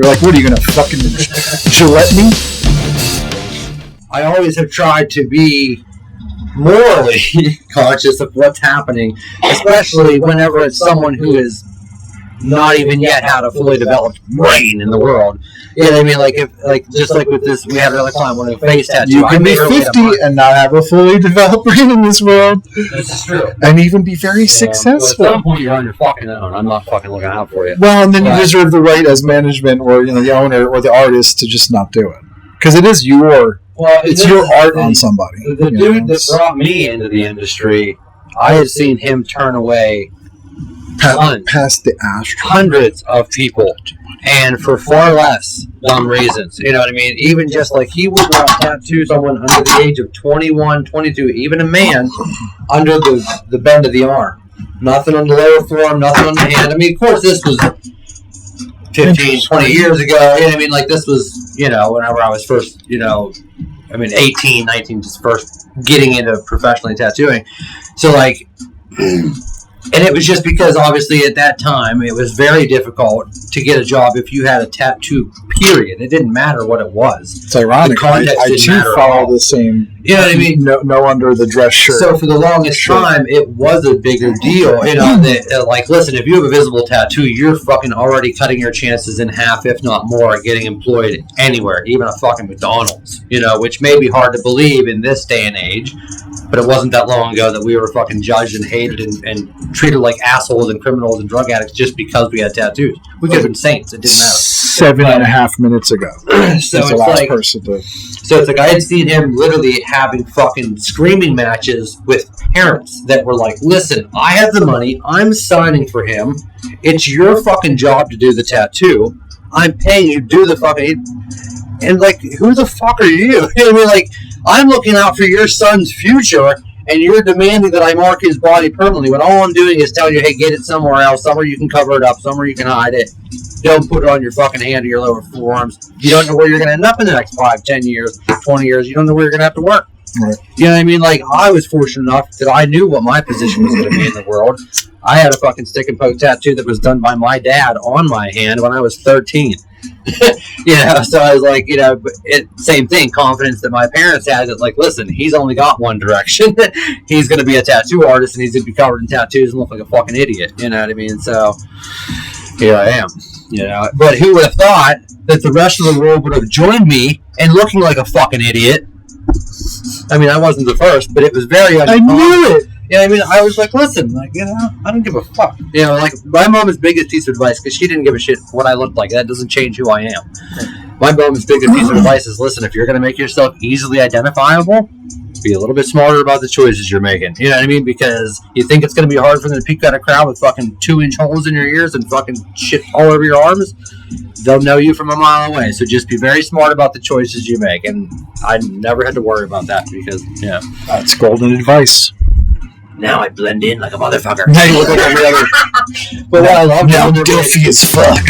You're like, what are you gonna fucking Gillette me? I always have tried to be morally conscious of what's happening, especially whenever it's someone who is not even yet had a fully developed brain in the world. You know what I mean? Like, just like with this, we had another client wanting a face tattoo. You can be 50 and not have a fully developed brain in this world. This is true. And even be very successful. At some point, you're on your fucking own. I'm not fucking looking out for you. Well, and then you reserve the right as management or the owner or the artist to just not do it. Because it is your art on somebody. The dude that brought me into the industry, I had seen him turn away past the astro. Hundreds of people, and for far less dumb reasons. You know what I mean? Even just like he would not tattoo someone under the age of 21, 22, even a man, under the bend of the arm. Nothing on the lower forearm, nothing on the hand. I mean, of course, this was 15, 20 years ago. You know what I mean? Like, this was, whenever I was first, 18, 19, just first getting into professionally tattooing. So, like, and it was just because, obviously, at that time, it was very difficult to get a job if you had a tattoo, period. It didn't matter what it was. It's ironic. I too follow the same, you know what I mean? No under the dress shirt. So for the longest time, it was a bigger deal. Like, listen, if you have a visible tattoo, you're fucking already cutting your chances in half, if not more, getting employed anywhere, even a fucking McDonald's, which may be hard to believe in this day and age, but it wasn't that long ago that we were fucking judged and hated and treated like assholes and criminals and drug addicts just because we had tattoos. We could have been saints. It didn't matter. 7.5 minutes ago. So it's like I had seen him literally having fucking screaming matches with parents that were like, listen, I have the money. I'm signing for him. It's your fucking job to do the tattoo. I'm paying you to do the fucking... And like, who the fuck are you? You know what I mean? Like, I'm looking out for your son's future, and you're demanding that I mark his body permanently when all I'm doing is telling you, hey, get it somewhere else, somewhere you can cover it up, somewhere you can hide it. Don't put it on your fucking hand or your lower forearms. You don't know where you're going to end up in the next 5, 10 years, 20 years. You don't know where you're going to have to work. Right. You know what I mean? Like, I was fortunate enough that I knew what my position was going to be in the world. I had a fucking stick and poke tattoo that was done by my dad on my hand when I was 13. So I was like, same thing, confidence that my parents had that, like, listen, he's only got one direction. He's going to be a tattoo artist and he's going to be covered in tattoos and look like a fucking idiot. You know what I mean? So here I am. But who would have thought that the rest of the world would have joined me in looking like a fucking idiot? I mean, I wasn't the first, but it was very uncommon. I knew it. I mean, I was like, listen, like, I don't give a fuck. Like, my mom's biggest piece of advice, because she didn't give a shit what I looked like. That doesn't change who I am. My mom's biggest piece of advice is, listen, if you're going to make yourself easily identifiable, be a little bit smarter about the choices you're making. You know what I mean? Because you think it's going to be hard for them to peek at a crowd with fucking 2-inch holes in your ears and fucking shit all over your arms. They'll know you from a mile away. So just be very smart about the choices you make. And I never had to worry about that because, that's golden advice. Now I blend in like a motherfucker. Now you look like a real. But what I love now, Delphi as fuck.